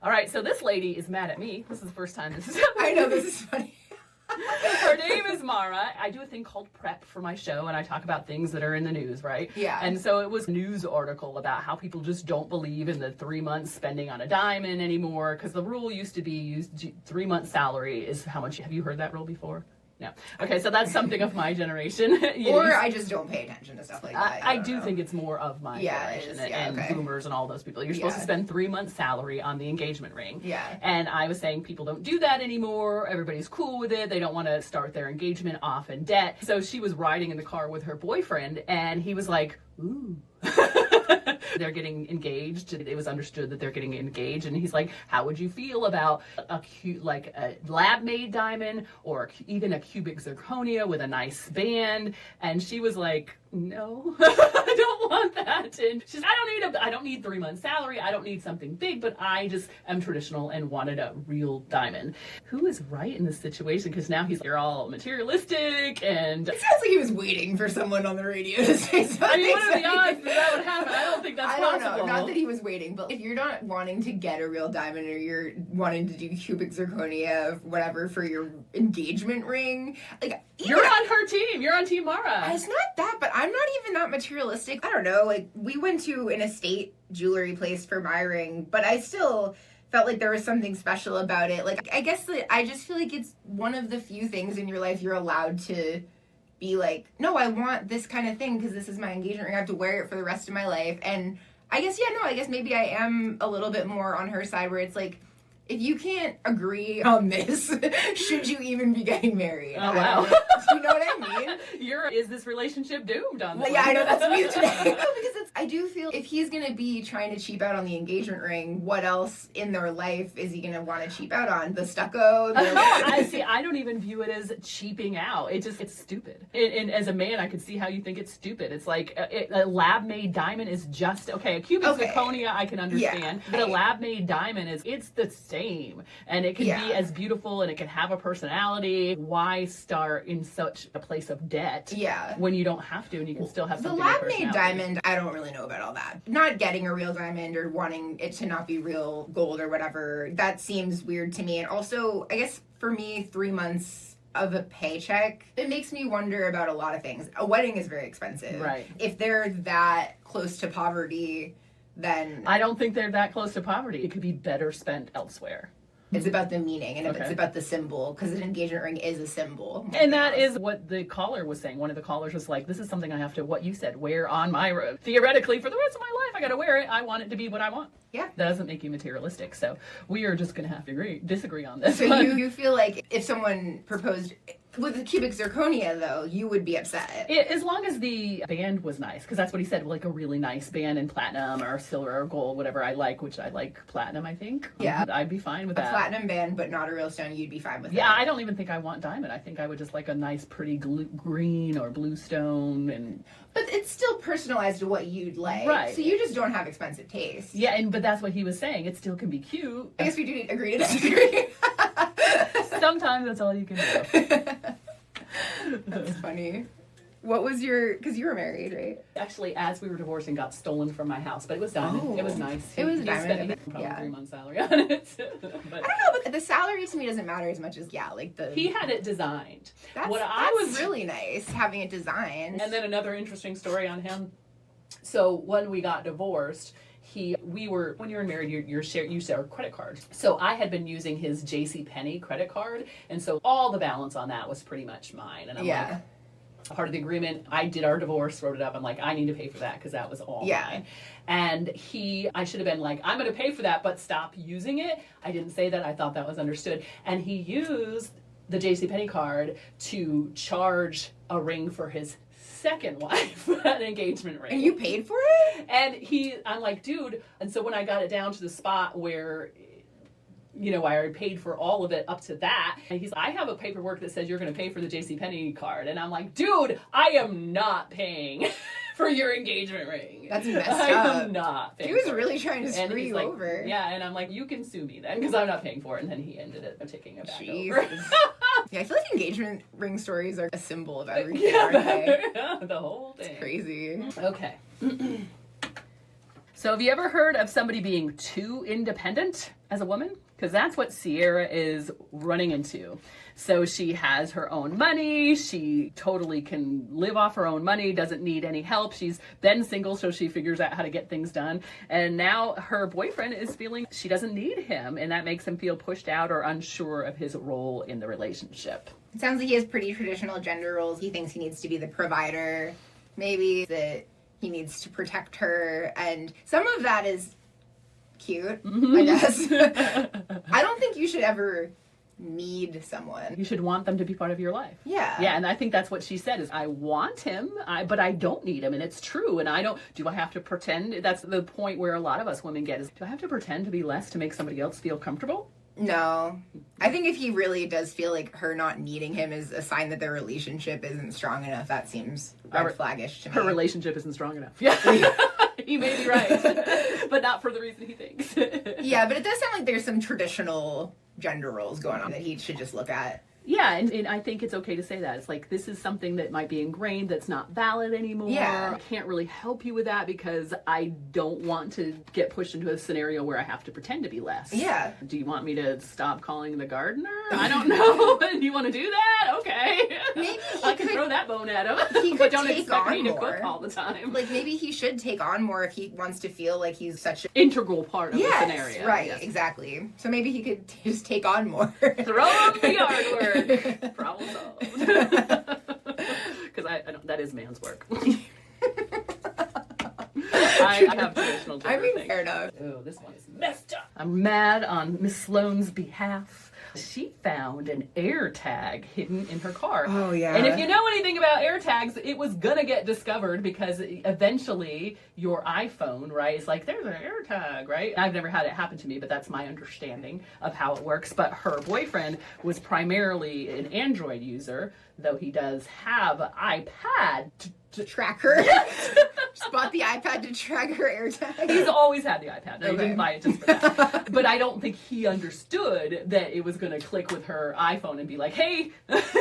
All right, so this lady is mad at me. This is the first time this is I know, this is funny. Her name is Mara. I do a thing called prep for my show, and I talk about things that are in the news, right? Yeah. And so it was a news article about how people just don't believe in the 3 months spending on a diamond anymore, because the rule used to be 3 months salary is how much. Have you heard that rule before? No. Okay, so that's something of my generation. Or I just don't pay attention to stuff like that. I do think it's more of my generation and boomers and all those people. You're supposed to spend 3 months salary on the engagement ring. Yeah. And I was saying people don't do that anymore. Everybody's cool with it. They don't want to start their engagement off in debt. So she was riding in the car with her boyfriend, and he was like, ooh. They're getting engaged. It was understood that they're getting engaged, and he's like, how would you feel about a lab-made diamond, or even a cubic zirconia with a nice band? And she was like, no, I don't want that. And she's, I don't need 3 months salary. I don't need something big, but I just am traditional and wanted a real diamond. Who is right in this situation? Because now you're all materialistic, and it sounds like he was waiting for someone on the radio to say something. I mean, what are the odds that would happen? I don't think that's possible. I don't know. Not that he was waiting, but if you're not wanting to get a real diamond, or you're wanting to do cubic zirconia, whatever, for your engagement ring, like, you're on her team. You're on Team Mara. It's not that, but I'm not even that materialistic. I don't know. Like, we went to an estate jewelry place for my ring, but I still felt like there was something special about it. Like, I guess that I just feel like it's one of the few things in your life you're allowed to be like, no, I want this kind of thing because this is my engagement ring. I have to wear it for the rest of my life. And I guess, I guess maybe I am a little bit more on her side, where it's like, if you can't agree on this, should you even be getting married? Oh, wow. Do you know what I mean? Is this relationship doomed on this? Yeah, I know, that's me today. No, because I do feel if he's going to be trying to cheap out on the engagement ring, what else in their life is he going to want to cheap out on? The stucco? I don't even view it as cheaping out. It's stupid. And as a man, I could see how you think it's stupid. It's like a lab-made diamond is just, okay, a cubic zirconia I can understand, but a lab-made diamond it's the same, and it can be as beautiful, and it can have a personality. Why start in such a place of debt when you don't have to, and you can still have something? The lab-made diamond, I don't really know about all that. Not getting a real diamond or wanting it to not be real gold or whatever, that seems weird to me. And also, I guess for me, 3 months of a paycheck, it makes me wonder about a lot of things. A wedding is very expensive. Right. If they're that close to poverty, then I don't think they're that close to poverty. It could be better spent elsewhere. It's about the meaning, and it's about the symbol, because an engagement ring is a symbol. And that is what the caller was saying. One of the callers was like, this is something I have to, what you said, wear on my road. Theoretically, for the rest of my life, I got to wear it. I want it to be what I want. Yeah. That doesn't make you materialistic. So we are just going to have to disagree on this. So you feel like if someone proposed with the cubic zirconia, though, you would be upset. As long as the band was nice, because that's what he said, like a really nice band in platinum or silver or gold, whatever I like, which I like platinum, I think. Yeah. I'd be fine with that. A platinum band, but not a real stone, you'd be fine with that. Yeah, I don't even think I want diamond. I think I would just like a nice, pretty green or blue stone. But it's still personalized to what you'd like. Right. So you just don't have expensive taste. Yeah, but that's what he was saying. It still can be cute. I guess we do agree to disagree. Sometimes that's all you can do. That's funny. What was because you were married, right? Actually, as we were divorcing, got stolen from my house, but it was diamond. Oh. It was nice. It was he diamond. spent probably 3 months salary on it. But I don't know, but the salary to me doesn't matter as much as he had it designed. That's really nice, having it designed. And then another interesting story on him. So when we got divorced, when you're married, you share credit cards. So I had been using his JCPenney credit card, and so all the balance on that was pretty much mine. And I'm like, part of the agreement, I did our divorce, wrote it up. I'm like, I need to pay for that because that was all mine. And I should have been like, I'm going to pay for that, but stop using it. I didn't say that. I thought that was understood. And he used the JCPenney card to charge a ring for his second wife, an engagement ring. And you paid for it? And I'm like, dude. And so when I got it down to the spot where, I already paid for all of it up to that, and he's like, I have a paperwork that says you're going to pay for the JCPenney card. And I'm like, dude, I am not paying for your engagement ring. That's messed up. I am not paying. He was really trying to screw you over. Yeah, and I'm like, you can sue me then, because I'm not paying for it. And then he ended up taking it back over. Yeah, I feel like engagement ring stories are a symbol of everything, aren't they? The whole thing. It's crazy. Okay. So have you ever heard of somebody being too independent as a woman? Because that's what Sierra is running into. So she has her own money. She totally can live off her own money, doesn't need any help. She's been single, so she figures out how to get things done. And now her boyfriend is feeling she doesn't need him, and that makes him feel pushed out or unsure of his role in the relationship. It sounds like he has pretty traditional gender roles. He thinks he needs to be the provider. Maybe that he needs to protect her. And some of that is cute, I guess. I don't think you should ever need someone. You should want them to be part of your life. Yeah. Yeah, and I think that's what she said is, I want him, but I don't need him, and it's true, and do I have to pretend? That's the point where a lot of us women get is, do I have to pretend to be less to make somebody else feel comfortable? No. I think if he really does feel like her not needing him is a sign that their relationship isn't strong enough, that seems red flaggish to me. Her relationship isn't strong enough. Yeah. He may be right, but not for the reason he thinks. Yeah, but it does sound like there's some traditional gender roles going on that he should just look at. Yeah, and I think it's okay to say that. It's like, this is something that might be ingrained that's not valid anymore. Yeah. I can't really help you with that because I don't want to get pushed into a scenario where I have to pretend to be less. Yeah. Do you want me to stop calling the gardener? I don't know. Do you want to do that? Okay. Maybe I can throw that bone at him. He could But don't take expect me on to more. cook all the time. Like, maybe he should take on more if he wants to feel like he's such an Integral part of the scenario. Right, Yes. Exactly. So maybe he could just take on more. Throw up the yard work. Problem solved. Because I don't, that is man's work. I have traditional gender things. Fair enough. Oh, this one is messed up. I'm mad on Miss Sloane's behalf. She found an air tag hidden in her car. Oh, yeah. And if you know anything about air tags, it was gonna get discovered because eventually your iPhone, right, is like, there's an air tag, right? I've never had it happen to me, but that's my understanding of how it works. But her boyfriend was primarily an Android user, though he does have an iPad To track her. Just bought the iPad to track her AirTag. He's always had the iPad. No, Okay. He didn't buy it just for that. But I don't think he understood that it was going to click with her iPhone and be like, hey,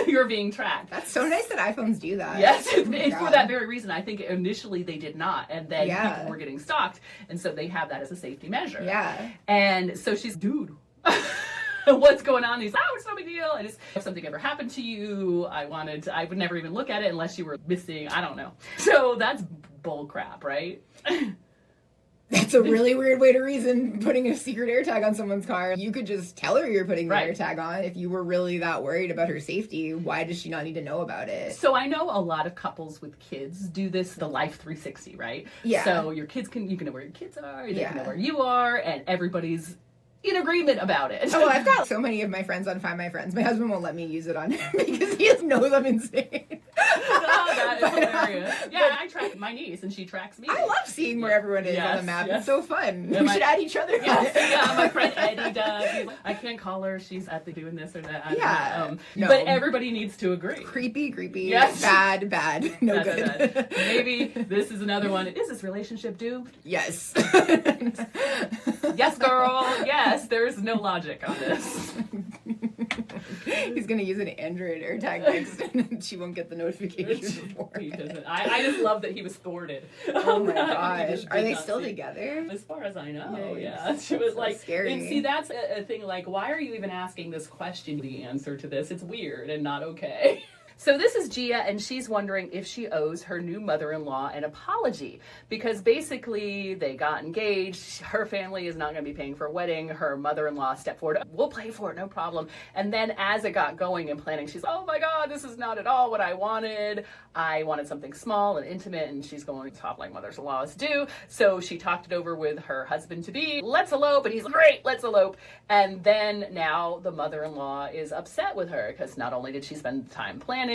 you're being tracked. That's so nice that iPhones do that. Yes, Oh my and God. for that very reason. I think initially they did not, and then Yeah. people were getting stalked, and so they have that as a safety measure. Yeah. And so she's, dude, what's going on? And he's, oh, it's no big deal. And if something ever happened to you, I would never even look at it unless you were missing, I don't know. So that's bull crap, right? That's a really weird way to reason putting a secret AirTag on someone's car. You could just tell her you're putting the Right. AirTag on. If you were really that worried about her safety, why does she not need to know about it? So I know a lot of couples with kids do this, the Life 360, right? Yeah. So you can know where your kids are, they can know Yeah. where you are, and everybody's in agreement about it. Oh, I've got so many of my friends on Find My Friends. My husband won't let me use it on him because he just knows I'm insane. Oh, that is hilarious. Yeah, I track my niece, and she tracks me. I love seeing where everyone is on Yes, the map. yes. It's so fun. Yeah, We should add each other. Yes, yeah, my friend Eddie does. He's like, I can't call her. She's at the doing this or that. I don't Yeah. know. No. But everybody needs to agree. Creepy. Yes. Bad. No Bad, good. bad. Maybe this is another one. Is this relationship doomed? Yes. Yes, girl. Yes, there's no logic on this. He's gonna use an Android AirTag next, and she won't get the notification before. He doesn't. I just love that he was thwarted. Oh my He gosh! just Are did they not still see. together? As far as I know, Yikes. yeah. She was So like, scary. And see, that's a thing. Like, why are you even asking this question? The answer to this, it's weird and not okay. So this is Gia, and she's wondering if she owes her new mother-in-law an apology, because basically they got engaged. Her family is not going to be paying for a wedding. Her mother-in-law stepped forward. We'll pay for it, no problem. And then as it got going and planning, she's, oh my God, this is not at all what I wanted. I wanted something small and intimate, and she's going to top like mothers-in-laws do. So she talked it over with her husband-to-be. Let's elope. And he's like, great, let's elope. And then now the mother-in-law is upset with her because not only did she spend time planning,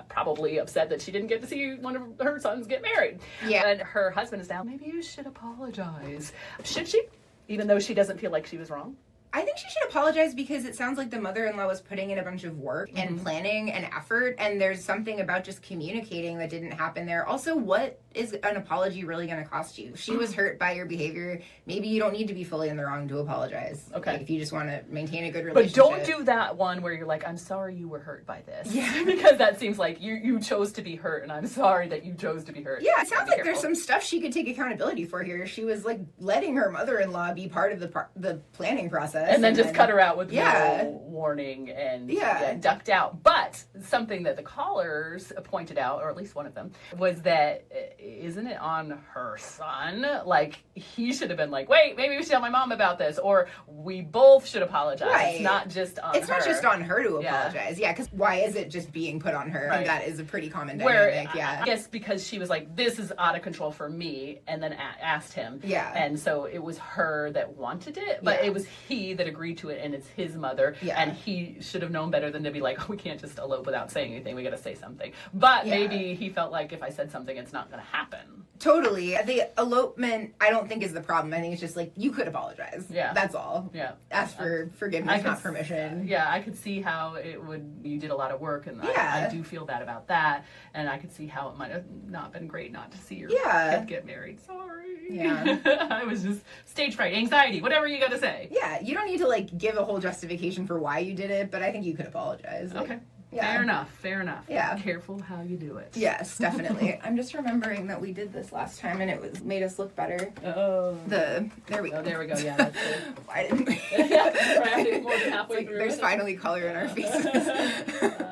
probably upset that she didn't get to see one of her sons get married. Yeah. And her husband is now, maybe you should apologize. Should she? Even though she doesn't feel like she was wrong? I think she should apologize because it sounds like the mother-in-law was putting in a bunch of work and planning and effort, and there's something about just communicating that didn't happen there. Also, what is an apology really going to cost you? If she was hurt by your behavior, maybe you don't need to be fully in the wrong to apologize. Okay. Like, if you just want to maintain a good But relationship. don't do that one where you're like, I'm sorry you were hurt by this. Yeah. Because that seems like you chose to be hurt, and I'm sorry that you chose to be hurt. Yeah, it sounds Be like there's careful. some stuff she could take accountability for here. She was like letting her mother-in-law be part of the planning process. And then just cut her out with Yeah. no warning and Yeah. ducked out. But something that the callers pointed out, or at least one of them, was that isn't it on her son? Like, he should have been like, wait, maybe we should tell my mom about this, or we both should apologize. Right. It's not just on her. It's not just on her to Yeah. apologize. Yeah, because why is it just being put on her? Right. That is a pretty common Where dynamic. Yeah. I guess because she was like, this is out of control for me, and then asked him. Yeah. And so it was her that wanted it, but Yeah. it was he that agreed to it, and it's his mother. Yeah. And he should have known better than to be like, oh, we can't just elope without saying anything. We got to say something. But Yeah. maybe he felt like if I said something, it's not going to happen. Totally. The elopement, I don't think is the problem. I think it's just like, you could apologize. Yeah. That's all. Yeah. Ask for forgiveness, not permission. Yeah, I could see how it would. You did a lot of work, and Yeah. I do feel bad about that. And I could see how it might have not been great not to see your Yeah. kid get married. Sorry. Yeah. I was just stage fright, anxiety, whatever you got to say. Yeah, you don't need to like give a whole justification for why you did it, but I think you could apologize. Like, Okay. Yeah. Fair enough. Fair enough. Yeah. Careful how you do it. Yes, definitely. I'm just remembering that we did this last time and it was made us look better. Oh. There we go. Oh, there we go. Yeah, that's good. Why didn't we? Right, more than halfway Like, through. there's finally color in our faces.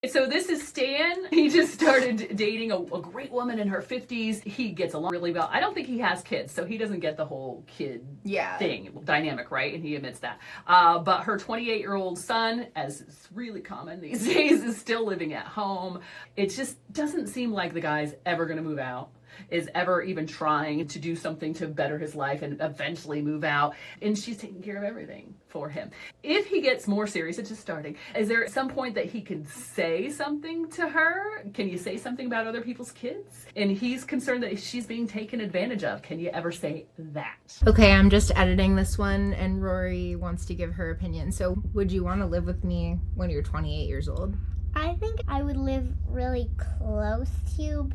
So this is Stan. He just started dating a great woman in her 50s. He gets along really well. I don't think he has kids, so he doesn't get the whole kid Yeah. thing, dynamic, right? And he admits that. But her 28-year-old son, as is really common these days, is still living at home. It just doesn't seem like the guy's ever going to move out, is ever even trying to do something to better his life and eventually move out. And she's taking care of everything for him. If he gets more serious, it's just starting. Is there some point that he can say something to her? Can you say something about other people's kids? And he's concerned that she's being taken advantage of. Can you ever say that? Okay, I'm just editing this one and Rory wants to give her opinion. So, would you want to live with me when you're 28 years old? I think I would live really close to you,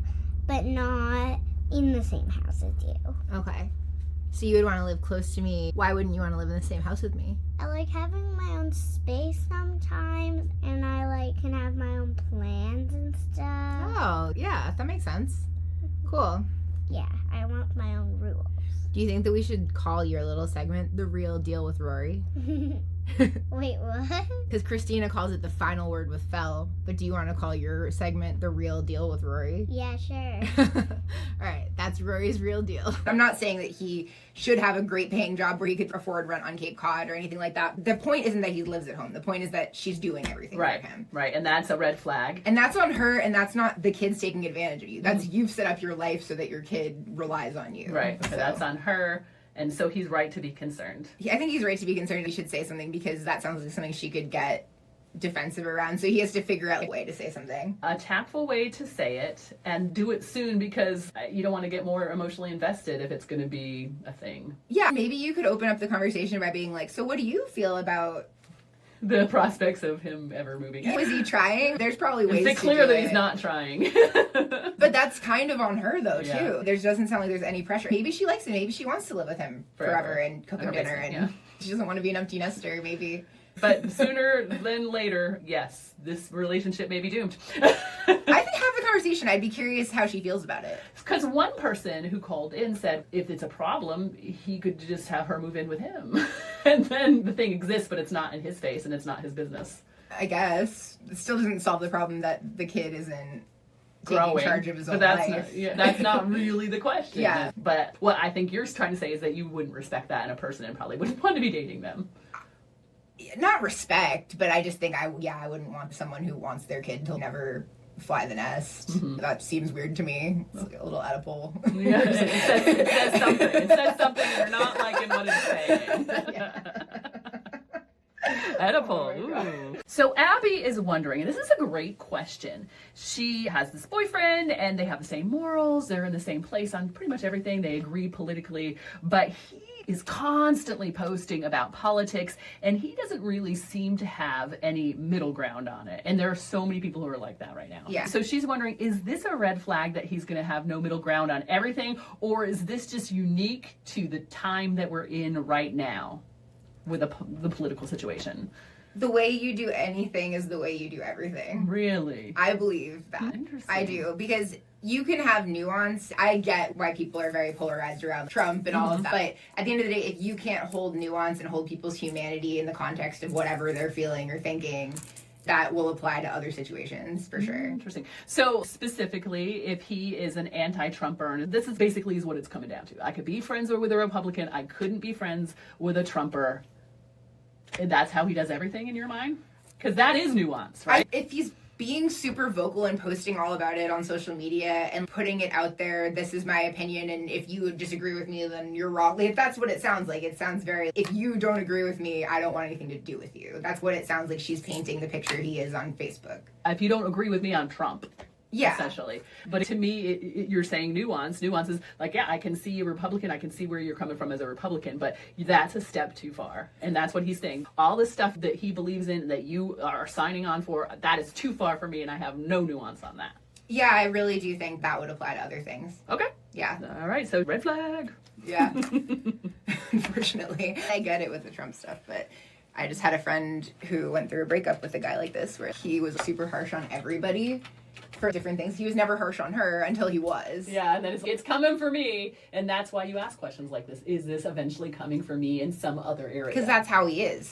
but not in the same house as you. Okay. So you would want to live close to me. Why wouldn't you want to live in the same house with me? I like having my own space sometimes, and I like can have my own plans and stuff. Oh, yeah, that makes sense. Cool. Yeah, I want my own rules. Do you think that we should call your little segment The Real Deal with Rory? Wait, what? Because Kristina calls it The Final Word with Fel, but do you want to call your segment The Real Deal with Rory? Yeah, sure. All right, that's Rory's real deal. I'm not saying that he should have a great paying job where he could afford rent on Cape Cod or anything like that. The point isn't that he lives at home. The point is that she's doing everything for him. Right, and that's a red flag. And that's on her, and that's not the kids taking advantage of you. That's you've set up your life so that your kid relies on you. Right, okay, So that's on her. And so he's right to be concerned. I think he's right to be concerned. He should say something because that sounds like something she could get defensive around. So he has to figure out a way to say something. A tactful way to say it, and do it soon because you don't want to get more emotionally invested if it's going to be a thing. Yeah, maybe you could open up the conversation by being like, so what do you feel about... The prospects of him ever moving out. Was he trying? There's probably ways It's to clear do that it. he's not trying. But that's kind of on her, though, Yeah. too. There doesn't sound like there's any pressure. Maybe she likes him. Maybe she wants to live with him forever and cook him Her dinner. basement, And she doesn't want to be an empty nester, maybe. But sooner than later, yes, this relationship may be doomed. I think have the conversation. I'd be curious how she feels about it. Because one person who called in said if it's a problem, he could just have her move in with him. And then the thing exists, but it's not in his face and it's not his business. I guess. It still doesn't solve the problem that the kid isn't Growing. taking charge of his own But that's life. not, that's not really the question. Yeah. But what I think you're trying to say is that you wouldn't respect that in a person and probably wouldn't want to be dating them. Not respect, but I just think I wouldn't want someone who wants their kid to never fly the nest. Mm-hmm. That seems weird to me. It's like a little Oedipal. Yeah, it says something. It says something and you're not liking what it's saying. Oedipal. Ooh. So Abby is wondering, and this is a great question. She has this boyfriend and they have the same morals. They're in the same place on pretty much everything. They agree politically, but he is constantly posting about politics, and he doesn't really seem to have any middle ground on it. And there are so many people who are like that right now. Yeah. So she's wondering, is this a red flag that he's going to have no middle ground on everything, or is this just unique to the time that we're in right now with the political situation? The way you do anything is the way you do everything. Really? I believe that. Interesting. I do, because you can have nuance. I get why people are very polarized around Trump and all of that. But at the end of the day, if you can't hold nuance and hold people's humanity in the context of whatever they're feeling or thinking, that will apply to other situations for sure. Interesting. So specifically, if he is an anti-Trumper, this is basically what it's coming down to. I could be friends with a Republican. I couldn't be friends with a Trumper. And that's how he does everything in your mind? Because that is nuance, right? If he's being super vocal and posting all about it on social media and putting it out there, this is my opinion, and if you disagree with me, then you're wrong. Like, that's what it sounds like. It sounds very, if you don't agree with me, I don't want anything to do with you. That's what it sounds like she's painting the picture he is on Facebook. If you don't agree with me, I'm Trump. Yeah. Essentially. But to me, you're saying nuance. Nuance is like, yeah, I can see a Republican. I can see where you're coming from as a Republican, but that's a step too far. And that's what he's saying. All the stuff that he believes in, that you are signing on for, that is too far for me, and I have no nuance on that. Yeah, I really do think that would apply to other things. Okay. Yeah. All right. So red flag. Yeah. Unfortunately. I get it with the Trump stuff, but I just had a friend who went through a breakup with a guy like this, where he was super harsh on everybody for different things. He was never harsh on her until he was. Yeah, and then it's coming for me, and that's why you ask questions like this. Is this eventually coming for me in some other area? Because that's how he is.